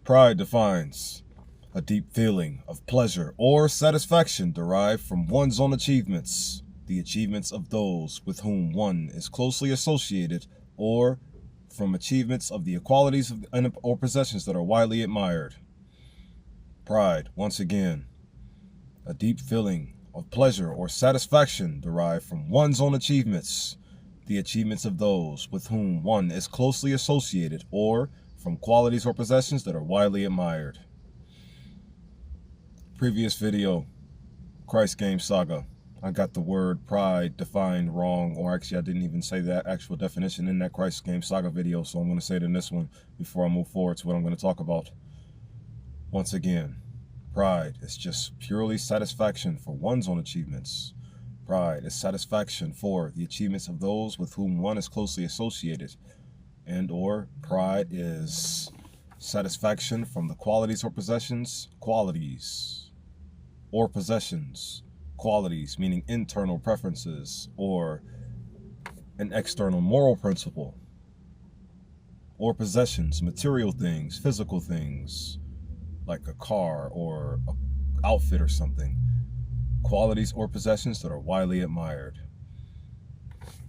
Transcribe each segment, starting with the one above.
Pride defines a deep feeling of pleasure or satisfaction derived from one's own achievements, the achievements of those with whom one is closely associated, or from achievements of the qualities or possessions that are widely admired. Pride, once again, a deep feeling of pleasure or satisfaction derived from one's own achievements, the achievements of those with whom one is closely associated, or from qualities or possessions that are widely admired. Previous video, Christ Game Saga. I got the word pride defined wrong, or actually I didn't even say that actual definition in that Christ Game Saga video, so I'm going to say it in this one before I move forward to what I'm going to talk about. Once again, pride is just purely satisfaction for one's own achievements. Pride is satisfaction for the achievements of those with whom one is closely associated, and or pride is satisfaction from the qualities or possessions, qualities meaning internal preferences or an external moral principle, or possessions, material things, physical things, like a car or an outfit or something, qualities or possessions that are widely admired.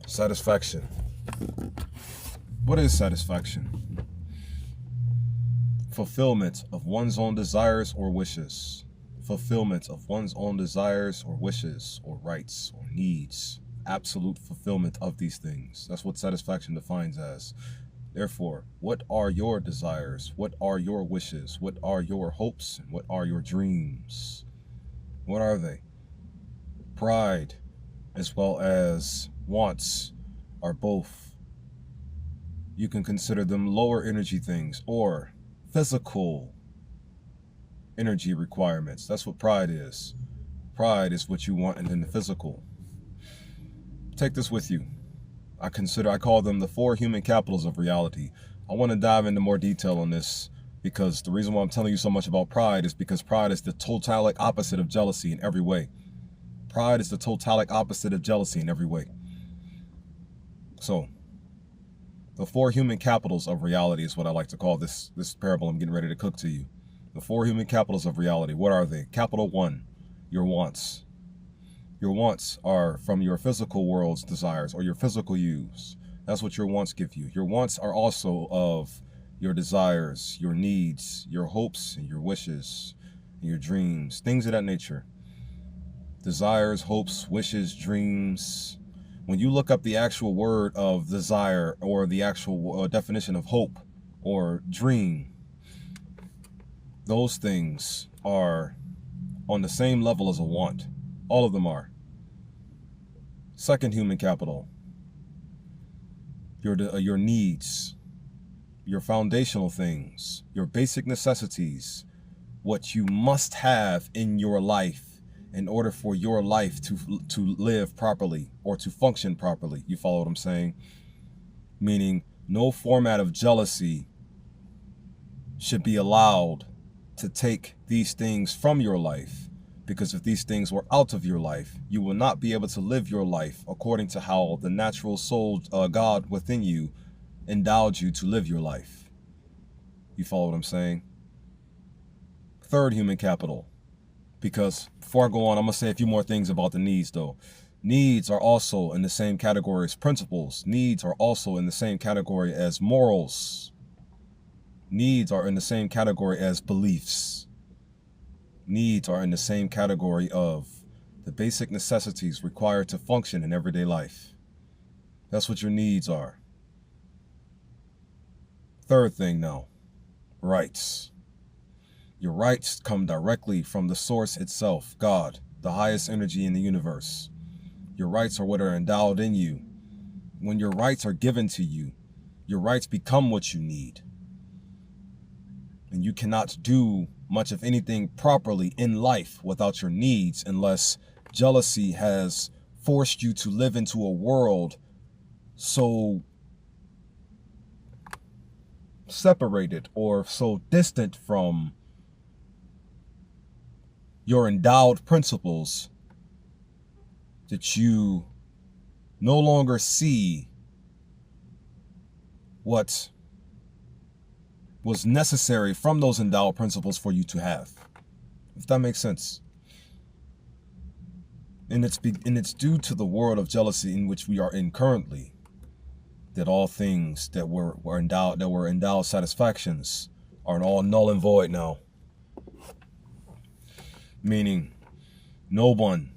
Satisfaction. What is satisfaction? Fulfillment of one's own desires or wishes. Fulfillment of one's own desires or wishes or rights or needs. Absolute fulfillment of these things. That's what satisfaction defines as. Therefore, what are your desires? What are your wishes? What are your hopes? And what are your dreams? What are they? Pride as well as wants are both. You can consider them lower energy things or physical energy requirements. That's what pride is. Pride is what you want in the physical. Take this with you. I call them the 4 human capitals of reality. I want to dive into more detail on this because the reason why I'm telling you so much about pride is because pride is the totalic opposite of jealousy in every way. Pride is the totalic opposite of jealousy in every way. So, the 4 human capitals of reality is what I like to call this parable I'm getting ready to cook to you. The 4 human capitals of reality. What are they? Capital 1, your wants. Your wants are from your physical world's desires or your physical use. That's what your wants give you. Your wants are also of your desires, your needs, your hopes, and your wishes, and your dreams, things of that nature. Desires, hopes, wishes, dreams. When you look up the actual word of desire or the actual definition of hope or dream, those things are on the same level as a want. All of them are. Second human capital, your needs, your foundational things, your basic necessities, what you must have in your life in order for your life to live properly or to function properly. You follow what I'm saying? Meaning no format of jealousy should be allowed to take these things from your life, because if these things were out of your life, you will not be able to live your life according to how the natural soul, God within you, endowed you to live your life. You follow what I'm saying? Third human capital. Because before I go on, I'm going to say a few more things about the needs, though. Needs are also in the same category as principles. Needs are also in the same category as morals. Needs are in the same category as beliefs. Needs are in the same category of the basic necessities required to function in everyday life. That's what your needs are. Third thing now, rights. Your rights come directly from the source itself, God, the highest energy in the universe. Your rights are what are endowed in you. When your rights are given to you, your rights become what you need. And you cannot do much of anything properly in life without your needs unless jealousy has forced you to live into a world so separated or so distant from your endowed principles that you no longer see what was necessary from those endowed principles for you to have. If that makes sense. And it's due to the world of jealousy in which we are in currently that all things that were endowed satisfactions are all null and void now. Meaning, no one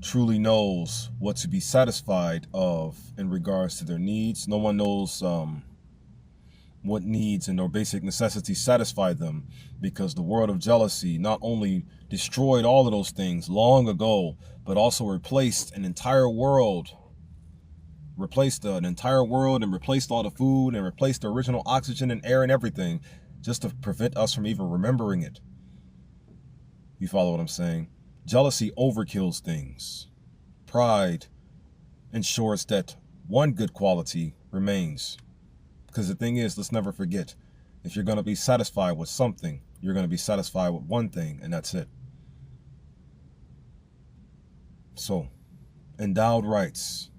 truly knows what to be satisfied of in regards to their needs. No one knows what needs and or basic necessities satisfy them, because the world of jealousy not only destroyed all of those things long ago, but also replaced an entire world. Replaced an entire world and replaced all the food and replaced the original oxygen and air and everything, just to prevent us from even remembering it. You follow what I'm saying? Jealousy overkills things. Pride ensures that one good quality remains. Because the thing is, let's never forget, if you're going to be satisfied with something, you're going to be satisfied with one thing, and that's it. So, endowed rights.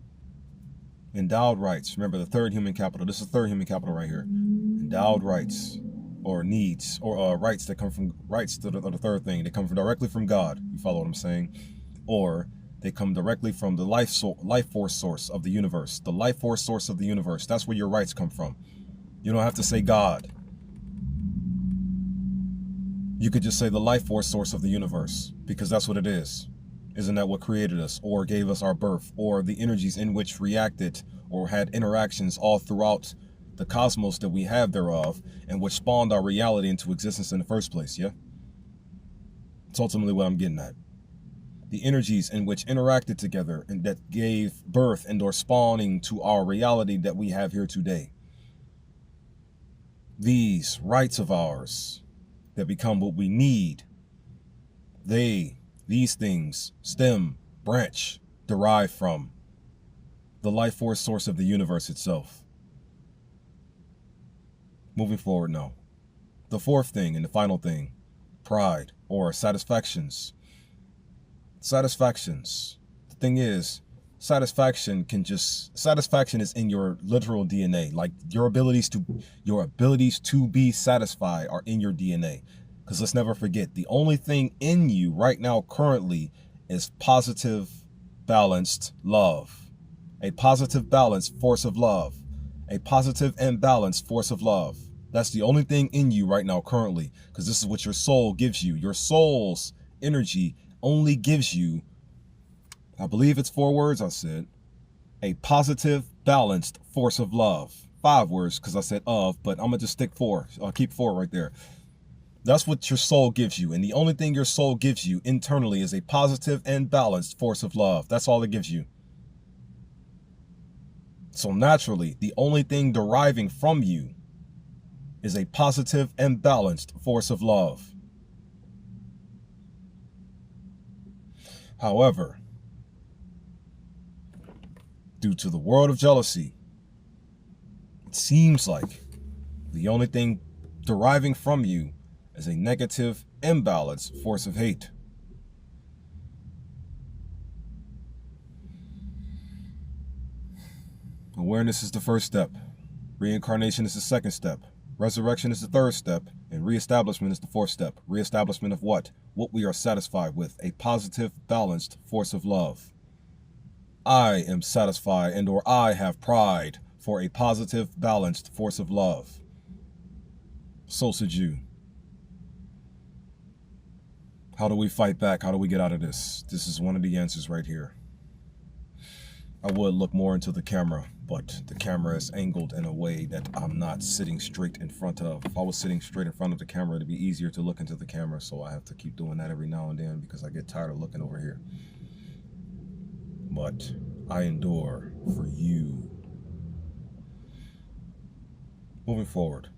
Endowed rights. Remember the third human capital. This is the third human capital right here. Endowed rights, or needs, or rights that come from, rights to the third thing. They come from directly from God. You follow what I'm saying? Or they come directly from the life force source of the universe. The life force source of the universe. That's where your rights come from. You don't have to say God. You could just say the life force source of the universe, because that's what it is. Isn't that what created us, or gave us our birth, or the energies in which reacted or had interactions all throughout the cosmos that we have thereof, and which spawned our reality into existence in the first place, yeah? It's ultimately what I'm getting at. The energies in which interacted together and that gave birth and or spawning to our reality that we have here today. These rights of ours that become what we need, these things stem, branch, derive from the life force source of the universe itself. Moving forward now. The fourth thing and the final thing, pride or satisfactions. Satisfactions. The thing is, satisfaction is in your literal DNA. Like your abilities to be satisfied are in your DNA. Because let's never forget, the only thing in you right now currently is positive, balanced love. A positive, balanced force of love. A positive and balanced force of love. That's the only thing in you right now currently, because this is what your soul gives you. Your soul's energy only gives you, I believe it's 4 words I said, a positive, balanced force of love. 5 words because I said of, but I'm going to just stick 4. I'll keep 4 right there. That's what your soul gives you. And the only thing your soul gives you internally is a positive and balanced force of love. That's all it gives you. So naturally, the only thing deriving from you is a positive and balanced force of love. However, due to the world of jealousy, it seems like the only thing deriving from you is a negative, imbalanced force of hate. Awareness is the first step. Reincarnation is the second step. Resurrection is the third step. And reestablishment is the fourth step. Reestablishment of what? What we are satisfied with. A positive, balanced force of love. I am satisfied and or I have pride for a positive, balanced force of love. So should you. How do we fight back? How do we get out of this? This is one of the answers right here. I would look more into the camera, but the camera is angled in a way that I'm not sitting straight in front of. If I was sitting straight in front of the camera, it'd be easier to look into the camera, so I have to keep doing that every now and then because I get tired of looking over here. But I endure for you. Moving forward.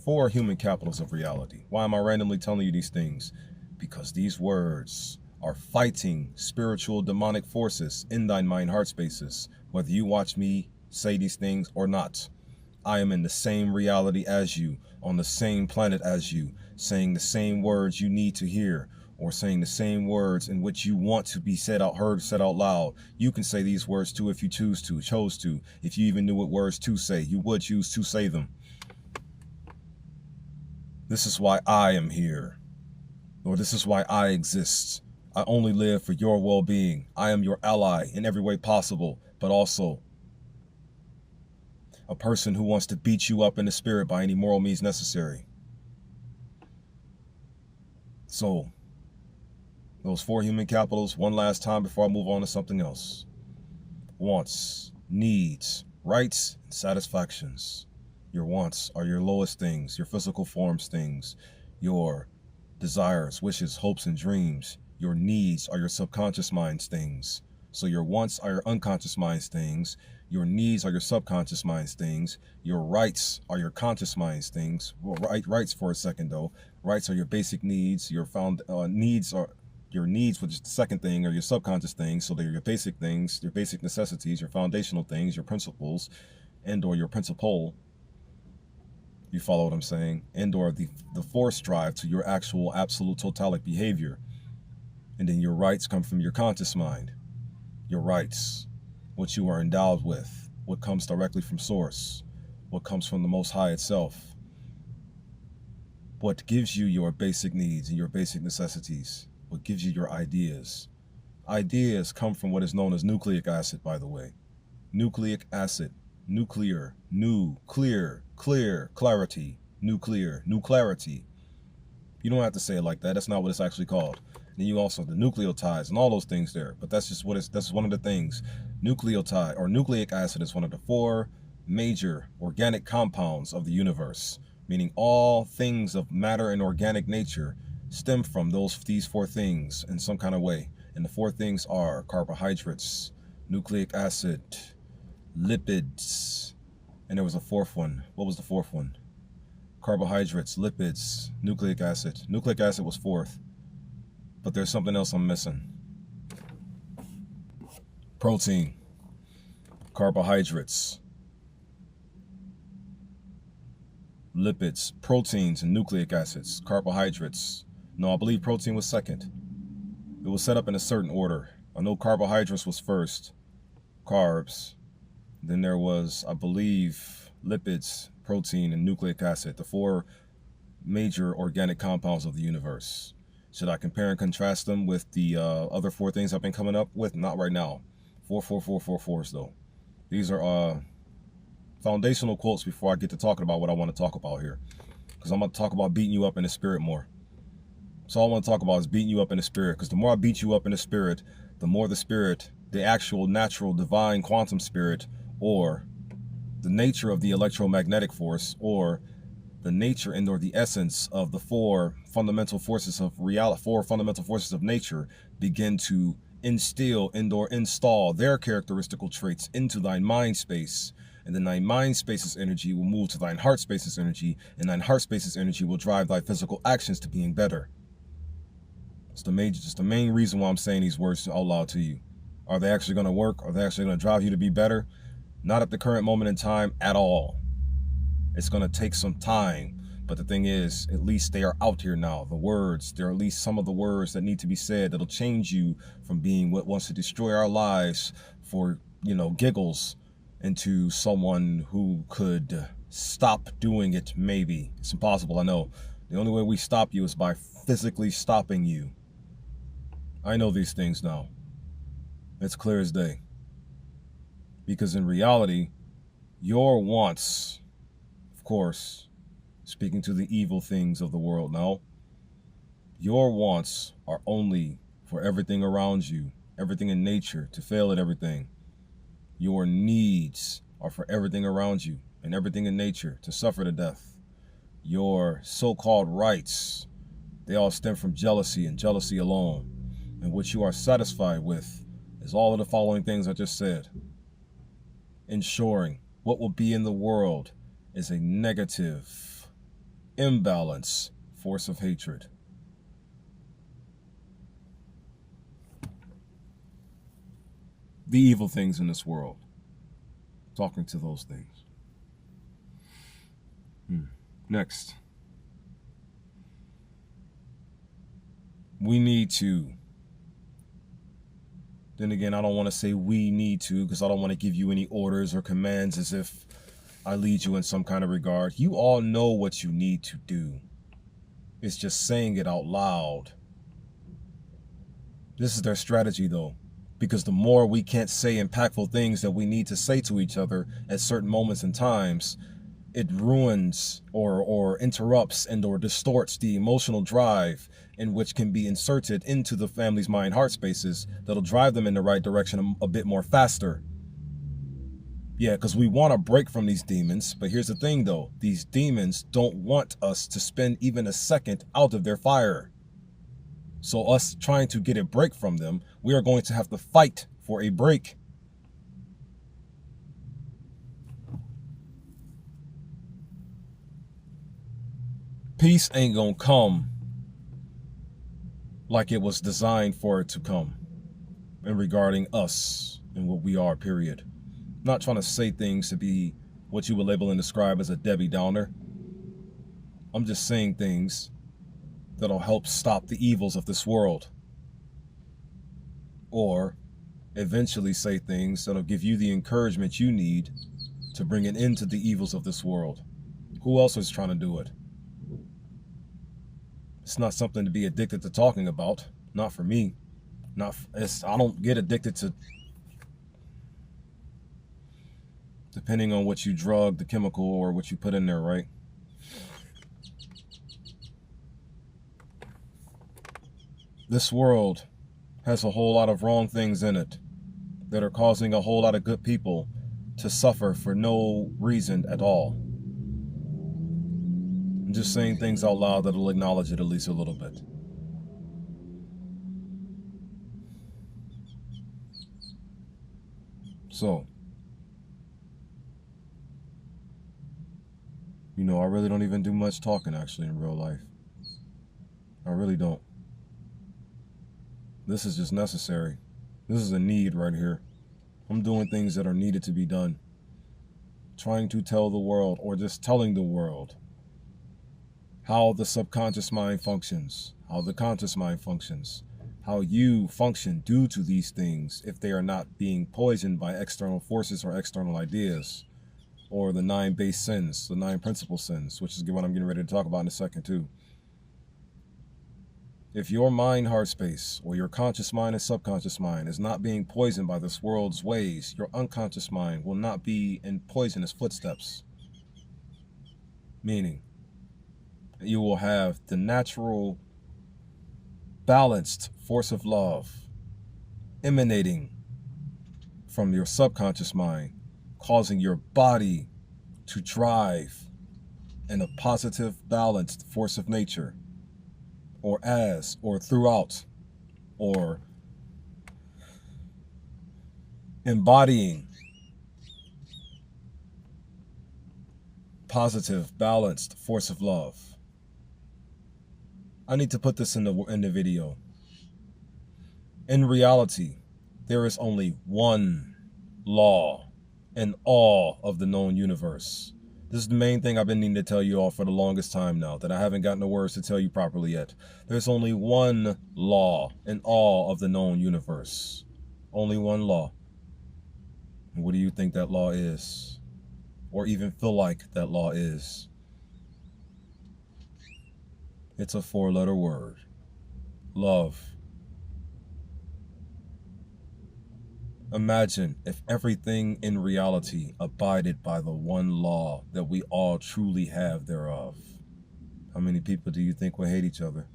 4 human capitals of reality. Why am I randomly telling you these things? Because these words are fighting spiritual demonic forces in thine mind heart spaces. Whether you watch me say these things or not, I am in the same reality as you, on the same planet as you, saying the same words you need to hear, or saying the same words in which you want to be said out loud. You can say these words too if you chose to. If you even knew what words to say, you would choose to say them. This is why I am here. Or this is why I exist. I only live for your well-being. I am your ally in every way possible, but also a person who wants to beat you up in the spirit by any moral means necessary. So, those 4 human capitals, one last time before I move on to something else. Wants, needs, rights, and satisfactions. Your wants are your lowest things, your physical forms things, your desires, wishes, hopes, and dreams. Your needs are your subconscious mind's things. So your wants are your unconscious mind's things. Your needs are your subconscious mind's things. Your rights are your conscious mind's things. Well, rights for a second though. Rights are your basic needs. Your needs are your needs, which is the second thing, are your subconscious things. So they're your basic things, your basic necessities, your foundational things, your principles, and or your principle. You follow what I'm saying? And or the force drive to your actual absolute totalic behavior. And then your rights come from your conscious mind. Your rights, what you are endowed with, what comes directly from source, what comes from the Most High itself, what gives you your basic needs and your basic necessities, what gives you your ideas. Ideas come from what is known as nucleic acid, by the way. Nucleic acid, nuclear, new, clear, clear, clarity, nuclear, new clarity. You don't have to say it like that. That's not what it's actually called. Then you also have the nucleotides and all those things there. But that's just what that's one of the things. Nucleotide or nucleic acid is one of the 4 major organic compounds of the universe, meaning all things of matter and organic nature stem from these 4 things in some kind of way. And the 4 things are carbohydrates, nucleic acid, lipids, and there was a 4th one. What was the 4th one? Carbohydrates, lipids, nucleic acid. Nucleic acid was 4th. But there's something else I'm missing. Protein, carbohydrates, lipids, proteins, and nucleic acids. Carbohydrates. No, I believe protein was 2nd. It was set up in a certain order. I know carbohydrates was 1st, carbs. Then there was, I believe, lipids, protein, and nucleic acid, the 4 major organic compounds of the universe. Should I compare and contrast them with the other 4 things I've been coming up with? Not right now. 4 4s though. These are foundational quotes before I get to talking about what I want to talk about here. Because I'm going to talk about beating you up in the spirit more. So all I want to talk about is beating you up in the spirit. Because the more I beat you up in the spirit, the more the spirit, the actual natural divine quantum spirit, or the nature of the electromagnetic force, or the nature and or the essence of the 4 fundamental forces of reality, 4 fundamental forces of nature begin to instill and or install their characteristical traits into thine mind space. And then thine mind space's energy will move to thine heart space's energy, and thine heart space's energy will drive thy physical actions to being better. It's the main reason why I'm saying these words out loud to you. Are they actually going to work? Are they actually going to drive you to be better? Not at the current moment in time at all. It's going to take some time, but the thing is, at least they are out here now. The words, there are at least some of the words that need to be said that'll change you from being what wants to destroy our lives for, giggles, into someone who could stop doing it. Maybe it's impossible, I know. The only way we stop you is by physically stopping you. I know these things now. It's clear as day. Because in reality, your wants, of course, speaking to the evil things of the world now, your wants are only for everything around you, everything in nature, to fail at everything. Your needs are for everything around you and everything in nature to suffer to death. Your so-called rights, they all stem from jealousy and jealousy alone. And what you are satisfied with is all of the following things I just said. Ensuring what will be in the world is a negative, imbalance, force of hatred. The evil things in this world. Talking to those things. Next. We need to. Then again, I don't want to say we need to, because I don't want to give you any orders or commands as if I lead you in some kind of regard. You all know what you need to do. It's just saying it out loud. This is their strategy, though, because the more we can't say impactful things that we need to say to each other at certain moments and times, it ruins or interrupts and or distorts the emotional drive in which can be inserted into the family's mind heart spaces that'll drive them in the right direction a bit more faster. Yeah, because we want to break from these demons, but here's the thing though, these demons don't want us to spend even a second out of their fire. So us trying to get a break from them, we are going to have to fight for a break. Peace ain't gonna come like it was designed for it to come in regarding us and what we are, period. I'm not trying to say things to be what you would label and describe as a Debbie Downer. I'm just saying things that'll help stop the evils of this world. Or eventually say things that'll give you the encouragement you need to bring an end to the evils of this world. Who else is trying to do it? It's not something to be addicted to talking about. Not for me. I don't get addicted to, depending on what you drug, the chemical, or what you put in there, right? This world has a whole lot of wrong things in it that are causing a whole lot of good people to suffer for no reason at all. I'm just saying things out loud that'll acknowledge it at least a little bit. So, you know, I really don't even do much talking actually in real life. I really don't. This is just necessary. This is a need right here. I'm doing things that are needed to be done. Trying to tell the world, or just telling the world, how the subconscious mind functions, how the conscious mind functions, how you function due to these things if they are not being poisoned by external forces or external ideas, or the 9 base sins, the 9 principal sins, which is what I'm getting ready to talk about in a second too. If your mind heart space, or your conscious mind and subconscious mind, is not being poisoned by this world's ways, your unconscious mind will not be in poisonous footsteps. Meaning, you will have the natural, balanced force of love emanating from your subconscious mind, causing your body to drive in a positive, balanced force of nature, or as, or throughout, or embodying positive, balanced force of love. I need to put this in the video. In reality, there is only one law in all of the known universe. This is the main thing I've been needing to tell you all for the longest time now, that I haven't gotten the words to tell you properly yet. There's only one law in all of the known universe. Only one law. And what do you think that law is? Or even feel like that law is? It's a 4-letter word. Love. Imagine if everything in reality abided by the one law that we all truly have thereof. How many people do you think would hate each other?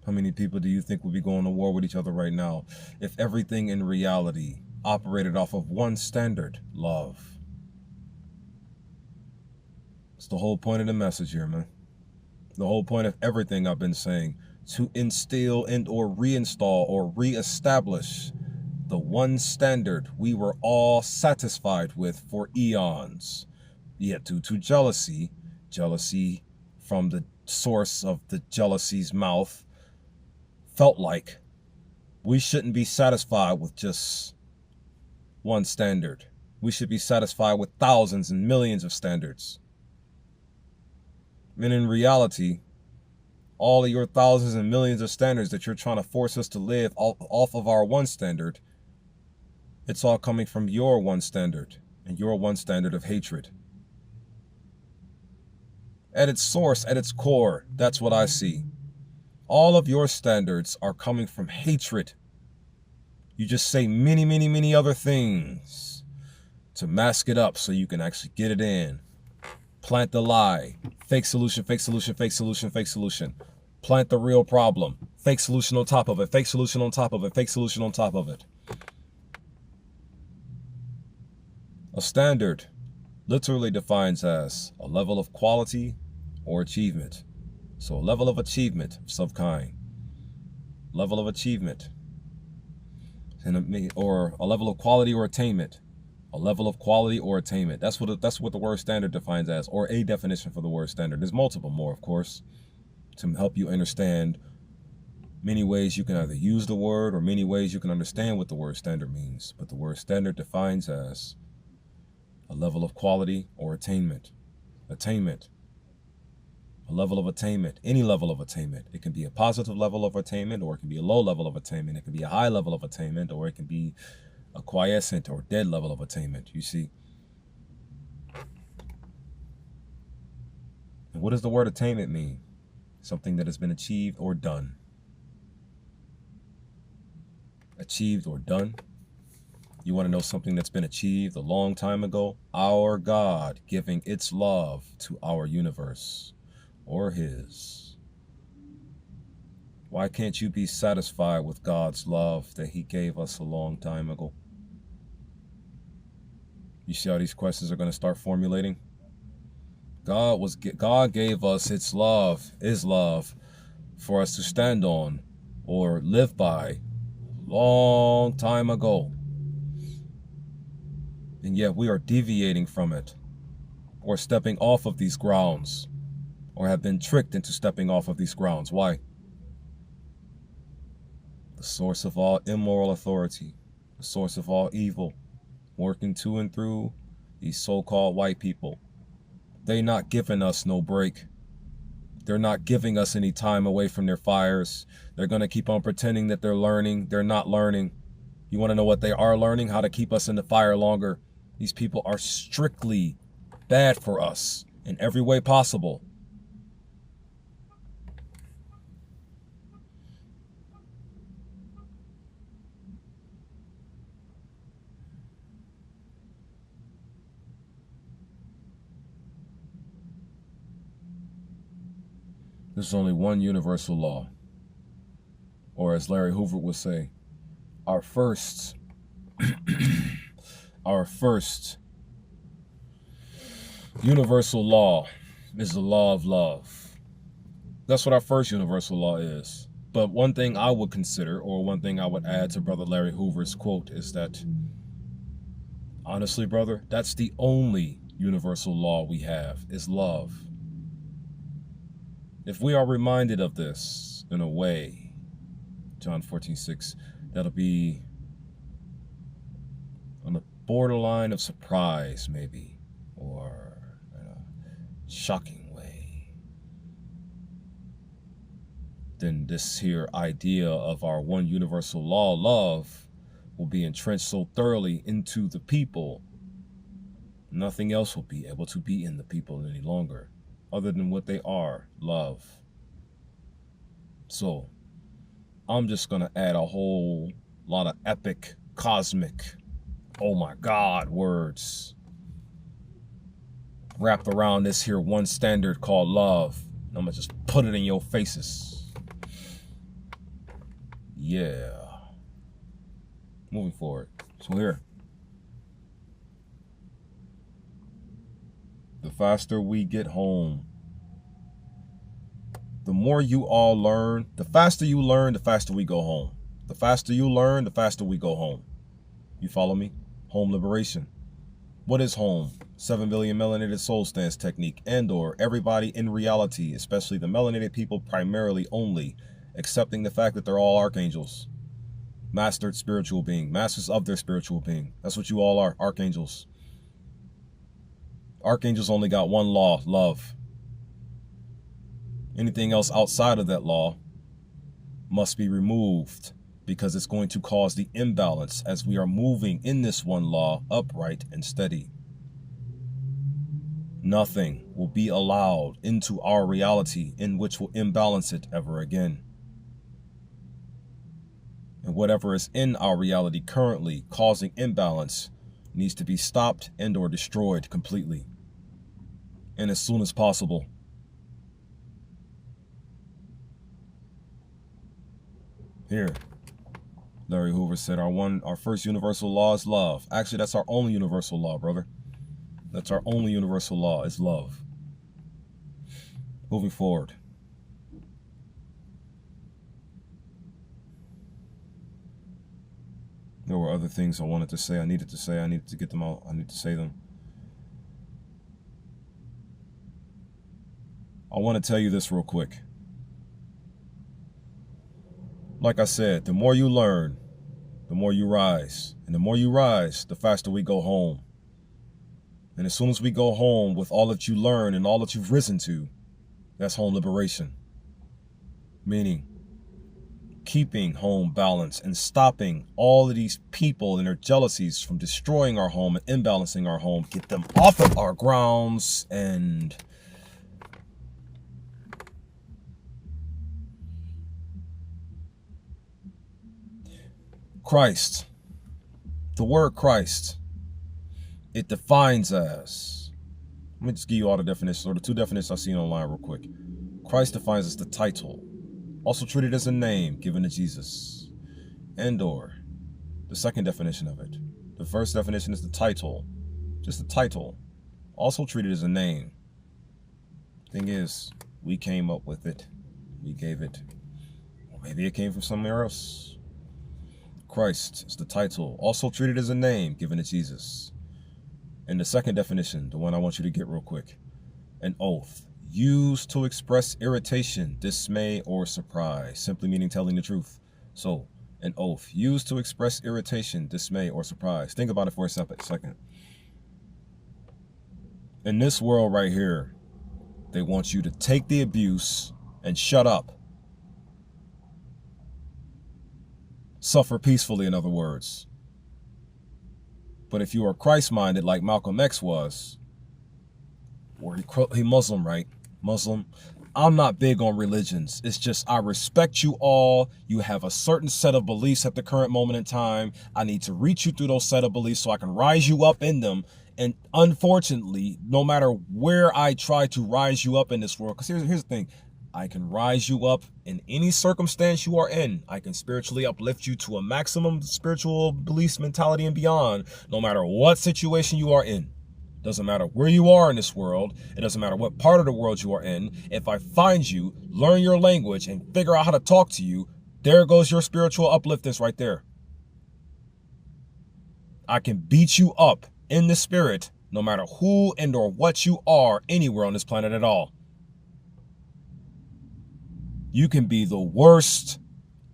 How many people do you think would be going to war with each other right now if everything in reality operated off of one standard, love? It's the whole point of the message here, man. The whole point of everything I've been saying, to instill and or reinstall or reestablish the one standard we were all satisfied with for eons. Yet due to jealousy from the source of the jealousy's mouth, felt like we shouldn't be satisfied with just one standard. We should be satisfied with thousands and millions of standards. And in reality, all of your thousands and millions of standards that you're trying to force us to live off of our one standard, it's all coming from your one standard, and your one standard of hatred. At its source, at its core, that's what I see. All of your standards are coming from hatred. You just say many, many, many other things to mask it up so you can actually get it in. Plant the lie. Fake solution, fake solution, fake solution, fake solution. Plant the real problem. Fake solution on top of it, fake solution on top of it, fake solution on top of it. A standard literally defines as a level of quality or achievement. So a level of achievement of some kind. Level of achievement. Or a level of quality or attainment. A level of quality or attainment. That's what the word standard defines as, or a definition for the word standard. There's multiple more, of course, to help you understand many ways you can either use the word or many ways you can understand what the word standard means. But the word standard defines as a level of quality or attainment. Attainment. A level of attainment. Any level of attainment. It can be a positive level of attainment, or it can be a low level of attainment. It can be a high level of attainment, or it can be a quiescent or dead level of attainment, you see. And what does the word attainment mean? Something that has been achieved or done. Achieved or done. You want to know something that's been achieved a long time ago? Our God giving its love to our universe, or his. Why can't you be satisfied with God's love that he gave us a long time ago? You see how these questions are going to start formulating? God gave us its love, his love, for us to stand on or live by long time ago. And yet we are deviating from it, or stepping off of these grounds, or have been tricked into stepping off of these grounds. Why? The source of all immoral authority, the source of all evil, working to and through these so-called white people. They not giving us no break. They're not giving us any time away from their fires. They're going to keep on pretending that they're learning. They're not learning. You want to know what they are learning? How to keep us in the fire longer. These people are strictly bad for us in every way possible. There's only one universal law. Or as Larry Hoover would say, our first universal law is the law of love. That's what our first universal law is. But one thing I would consider, or one thing I would add to Brother Larry Hoover's quote, is that, honestly, brother, that's the only universal law we have, is love. If we are reminded of this in a way, John 14:6, that'll be on the borderline of surprise, maybe, or in a shocking way, then this here idea of our one universal law, love, will be entrenched so thoroughly into the people, nothing else will be able to be in the people any longer, other than what they are, love. So, I'm just going to add a whole lot of epic, cosmic, oh my God words wrapped around this here one standard called love. I'm going to just put it in your faces. Yeah. Moving forward. So here. The faster we get home, the more you all learn, the faster you learn, the faster we go home. The faster you learn, the faster we go home. You follow me? Home liberation. What is home? 7 billion melanated soul stance technique, and or everybody in reality, especially the melanated people primarily only, accepting the fact that they're all archangels. Mastered spiritual being, masters of their spiritual being. That's what you all are, archangels. Archangels only got one law, love. Anything else outside of that law must be removed, because it's going to cause the imbalance as we are moving in this one law upright and steady. Nothing will be allowed into our reality in which will imbalance it ever again. And whatever is in our reality currently causing imbalance needs to be stopped and or destroyed completely. And as soon as possible. Here, Larry Hoover said, our first universal law is love. Actually, that's our only universal law, brother. That's our only universal law is love. Moving forward. There were other things I wanted to say. I needed to get them out. I need to say them. I want to tell you this real quick. Like I said, the more you learn, the more you rise. And the more you rise, the faster we go home. And as soon as we go home with all that you learn and all that you've risen to, that's home liberation. Meaning, keeping home balance and stopping all of these people and their jealousies from destroying our home and imbalancing our home. Get them off of our grounds and Christ. The word Christ, it defines as, let me just give you all the definitions, or the two definitions I've seen online real quick. Christ defines as the title, also treated as a name given to Jesus, and or the second definition of it. The first definition is the title, just the title, also treated as a name. Thing is, we came up with it, we gave it, or maybe it came from somewhere else. Christ is the title, also treated as a name given to Jesus. And the second definition, the one I want you to get real quick, an oath used to express irritation, dismay, or surprise, simply meaning telling the truth. So, an oath used to express irritation, dismay, or surprise. Think about it for a second. In this world right here, they want you to take the abuse and shut up. Suffer peacefully, in other words. But if you are Christ-minded like Malcolm X was, or he Muslim, right? Muslim. I'm not big on religions. It's just I respect you all. You have a certain set of beliefs at the current moment in time. I need to reach you through those set of beliefs so I can rise you up in them. And unfortunately, no matter where I try to rise you up in this world, because here's the thing. I can rise you up in any circumstance you are in. I can spiritually uplift you to a maximum spiritual beliefs, mentality, and beyond, no matter what situation you are in. Doesn't matter where you are in this world. It doesn't matter what part of the world you are in. If I find you, learn your language, and figure out how to talk to you, there goes your spiritual upliftness right there. I can beat you up in the spirit, no matter who and or what you are anywhere on this planet at all. You can be the worst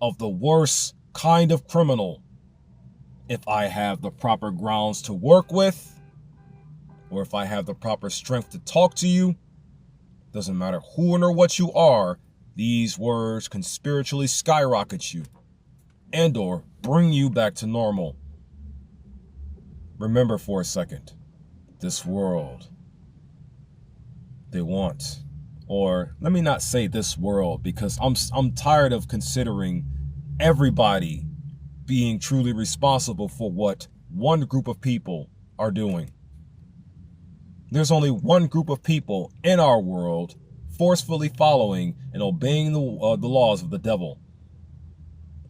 of the worst kind of criminal. If I have the proper grounds to work with, or if I have the proper strength to talk to you, doesn't matter who and or what you are, these words can spiritually skyrocket you and or bring you back to normal. Remember for a second, this world, they want, or let me not say this world, because I'm tired of considering everybody being truly responsible for what one group of people are doing. There's only one group of people in our world forcefully following and obeying the laws of the devil.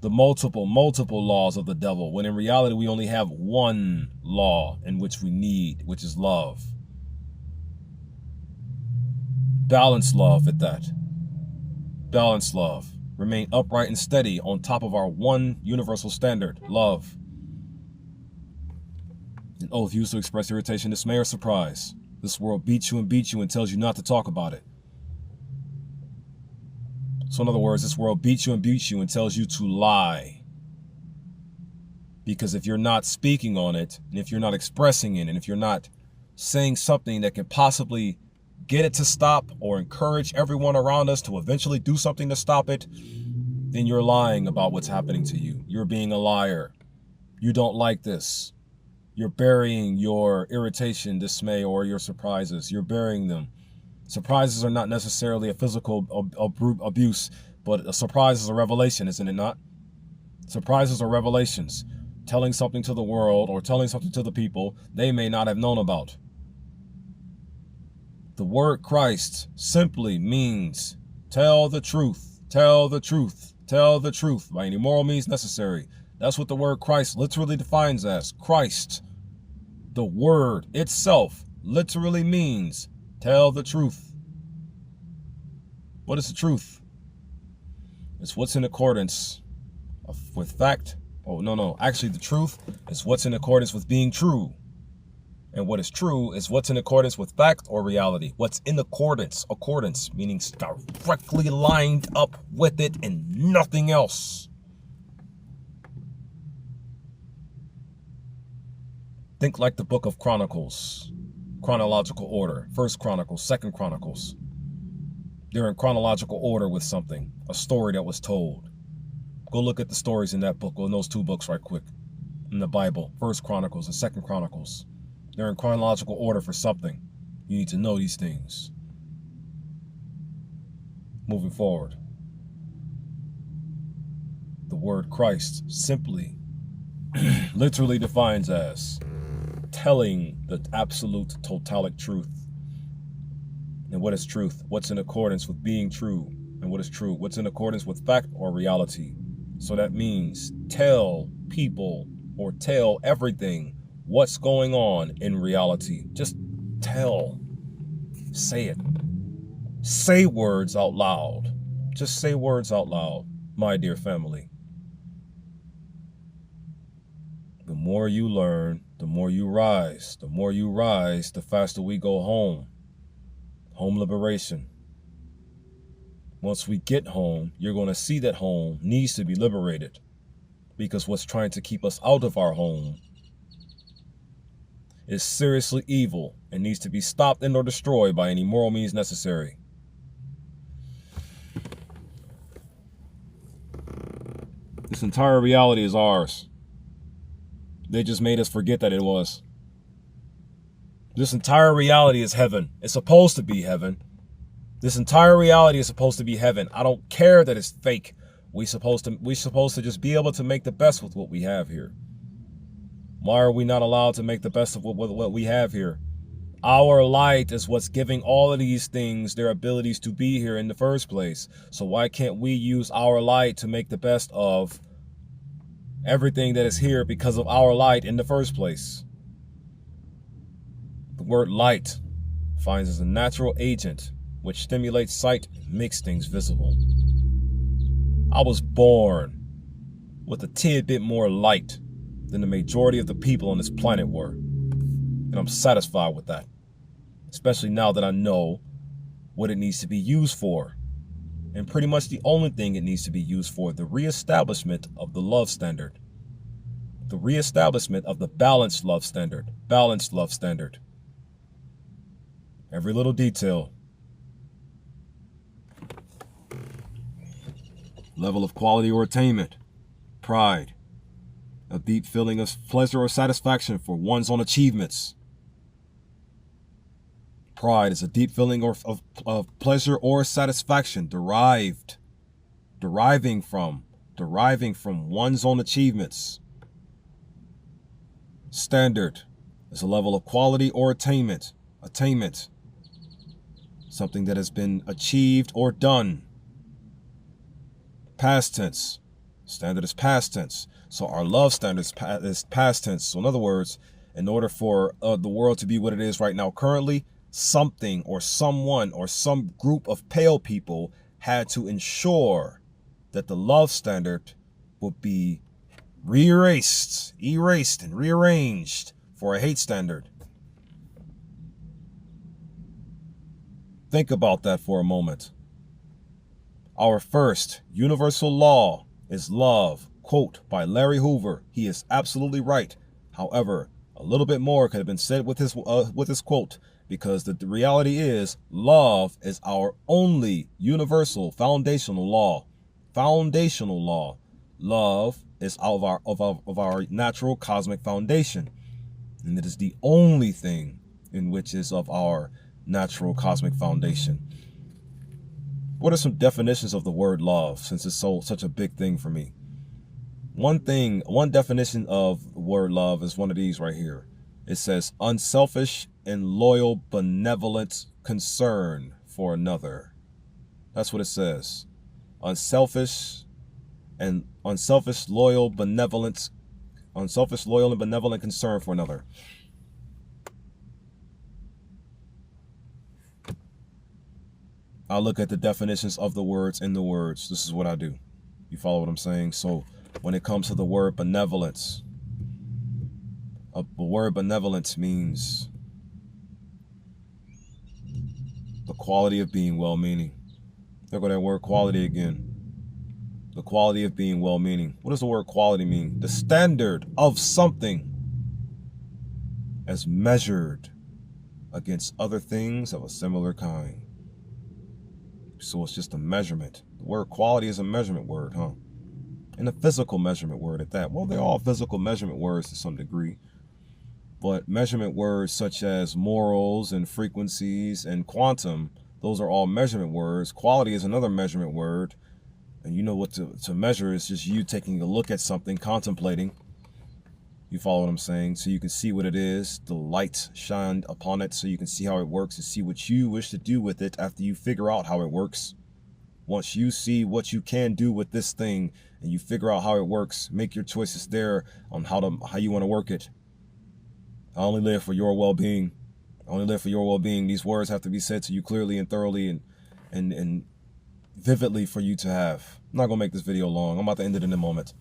The multiple laws of the devil, when in reality we only have one law in which we need, which is love. Balanced love at that. Balanced love. Remain upright and steady on top of our one universal standard, love. An oath used to express irritation, dismay, or surprise. This world beats you and tells you not to talk about it. So in other words, this world beats you and tells you to lie. Because if you're not speaking on it, and if you're not expressing it, and if you're not saying something that can possibly get it to stop or encourage everyone around us to eventually do something to stop it, then you're lying about what's happening to you. You're being a liar. You don't like this. You're burying your irritation, dismay, or your surprises. You're burying them. Surprises are not necessarily a physical abuse, but a surprise is a revelation, isn't it not? Surprises are revelations, telling something to the world or telling something to the people they may not have known about. The word Christ simply means tell the truth, tell the truth, tell the truth by any moral means necessary. That's what the word Christ literally defines as. Christ, the word itself, literally means tell the truth. What is the truth? It's what's in accordance with fact. Oh, no. Actually, the truth is what's in accordance with being true. And what is true is what's in accordance with fact or reality. What's in accordance, meaning directly lined up with it and nothing else. Think like the book of Chronicles, chronological order, First Chronicles, Second Chronicles. They're in chronological order with something, a story that was told. Go look at the stories in that book, or in those two books right quick. In the Bible, First Chronicles and Second Chronicles. They're in chronological order for something. You need to know these things. Moving forward. The word Christ simply, literally defines as telling the absolute totalic truth. And what is truth? What's in accordance with being true? And what is true? What's in accordance with fact or reality? So that means tell people or tell everything what's going on in reality. Just tell. Say it. Say words out loud. Just say words out loud, my dear family. The more you learn, the more you rise. The more you rise, the faster we go home. Home liberation. Once we get home, you're going to see that home needs to be liberated, because what's trying to keep us out of our home is seriously evil and needs to be stopped and or destroyed by any moral means necessary. This entire reality is ours. They just made us forget that it was. This entire reality is heaven. It's supposed to be heaven. This entire reality is supposed to be heaven. I don't care that it's fake. We're supposed to just be able to make the best with what we have here. Why are we not allowed to make the best of what we have here? Our light is what's giving all of these things their abilities to be here in the first place. So why can't we use our light to make the best of everything that is here because of our light in the first place? The word light finds as a natural agent which stimulates sight and makes things visible. I was born with a tidbit more light than the majority of the people on this planet were. And I'm satisfied with that. Especially now that I know what it needs to be used for. And pretty much the only thing it needs to be used for, the reestablishment of the love standard. The reestablishment of the balanced love standard. Balanced love standard. Every little detail. Level of quality or attainment. Pride. A deep feeling of pleasure or satisfaction for one's own achievements. Pride is a deep feeling of pleasure or satisfaction deriving from one's own achievements. Standard is a level of quality or attainment. Something that has been achieved or done. Past tense. Standard is past tense. So our love standard is past tense. So in other words, in order for the world to be what it is right now currently, something or someone or some group of pale people had to ensure that the love standard would be erased and rearranged for a hate standard. Think about that for a moment. Our first universal law is love. Quote by Larry Hoover. He is absolutely right. However, a little bit more could have been said with his quote, because the reality is love is our only universal foundational law. Foundational law. Love is of our natural cosmic foundation. And it is the only thing in which is of our natural cosmic foundation. What are some definitions of the word love, since it's such a big thing for me? One definition of the word love is one of these right here. It says unselfish and loyal, benevolent concern for another. That's what it says. Unselfish, loyal, and benevolent concern for another. I'll look at the definitions of the words in the words. This is what I do. You follow what I'm saying? So when it comes to the word benevolence, the word benevolence means the quality of being well-meaning. There go that word quality again. The quality of being well-meaning. What does the word quality mean? The standard of something as measured against other things of a similar kind. So it's just a measurement. The word quality is a measurement word, huh? And a physical measurement word at that. Well, they're all physical measurement words to some degree. But measurement words such as morals and frequencies and quantum, those are all measurement words. Quality is another measurement word. And you know what to measure is just you taking a look at something, contemplating. You follow what I'm saying? So you can see what it is, the light shined upon it, so you can see how it works and see what you wish to do with it after you figure out how it works. Once you see what you can do with this thing and you figure out how it works, make your choices there on how you want to work it. I only live for your well-being. I only live for your well-being. These words have to be said to you clearly and thoroughly and vividly for you to have. I'm not going to make this video long. I'm about to end it in a moment.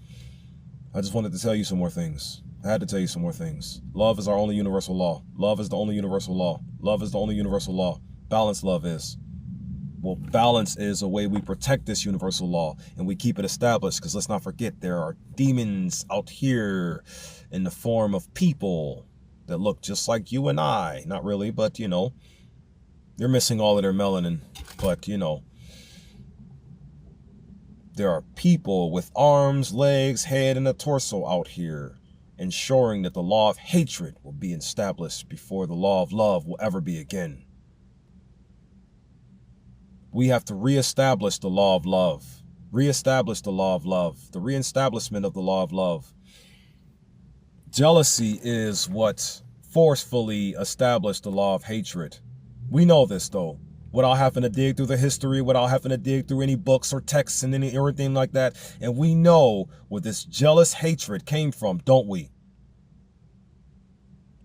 I just wanted to tell you some more things. I had to tell you some more things. Love is our only universal law. Love is the only universal law. Love is the only universal law. Balance love is. Well, balance is a way we protect this universal law and we keep it established, because let's not forget there are demons out here in the form of people that look just like you and I. Not really, but you know, they're missing all of their melanin, but you know, there are people with arms, legs, head, and a torso out here ensuring that the law of hatred will be established before the law of love will ever be again. We have to reestablish the law of love. Reestablish the law of love. The reestablishment of the law of love. Jealousy is what forcefully established the law of hatred. We know this though. Without having to dig through the history, without having to dig through any books or texts and anything like that. And we know where this jealous hatred came from, don't we?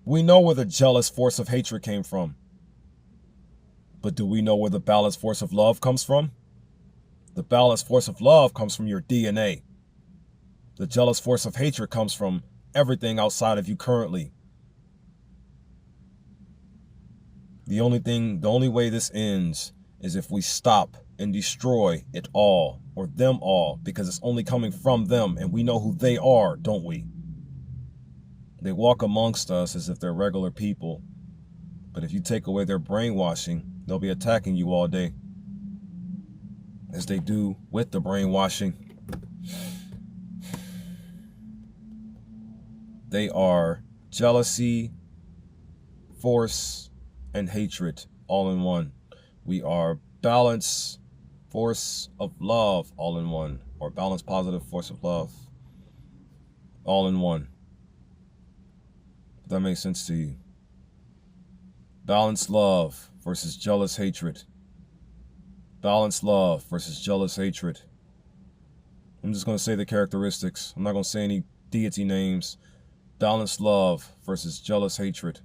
We know where the jealous force of hatred came from. But do we know where the balanced force of love comes from? The balanced force of love comes from your DNA. The jealous force of hatred comes from everything outside of you currently. The only way this ends is if we stop and destroy it all, or them all, because it's only coming from them, and we know who they are, don't we? They walk amongst us as if they're regular people, but if you take away their brainwashing, they'll be attacking you all day, as they do with the brainwashing. They are jealousy, force, and hatred all in one. We are balance, force of love all in one, or balance, positive force of love all in one. If that makes sense to you. Balanced love versus jealous hatred. Balanced love versus jealous hatred. I'm just going to say the characteristics. I'm not going to say any deity names. Balanced love versus jealous hatred.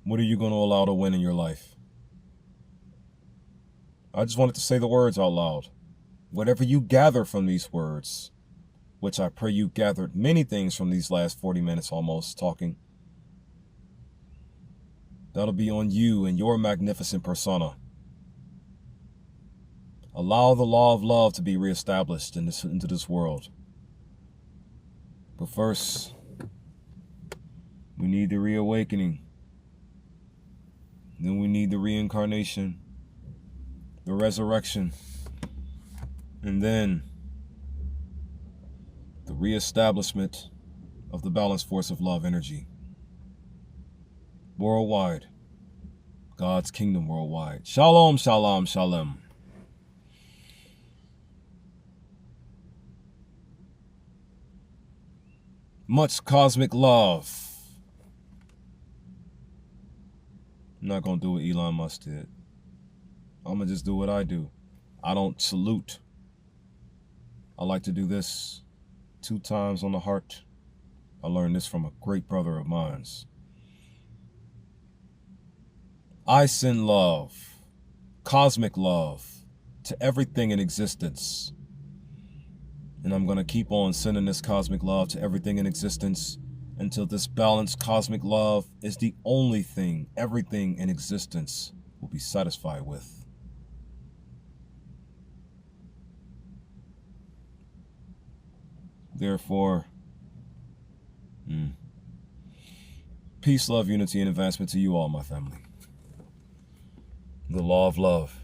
What are you going to allow to win in your life? I just wanted to say the words out loud. Whatever you gather from these words, which I pray you gathered many things from these last 40 minutes almost talking, that'll be on you and your magnificent persona. Allow the law of love to be reestablished into this world. But first, we need the reawakening. Then we need the reincarnation, the resurrection, And then the reestablishment of the balanced force of love energy worldwide. God's kingdom worldwide. Shalom, shalom, shalom. Much cosmic love. I'm not going to do what Elon Musk did. I'm going to just do what I do. I don't salute. I like to do this 2 times on the heart. I learned this from a great brother of mine. I send love, cosmic love, to everything in existence. And I'm going to keep on sending this cosmic love to everything in existence until this balanced cosmic love is the only thing everything in existence will be satisfied with. Therefore, peace, love, unity, and advancement to you all, my family. The law of love.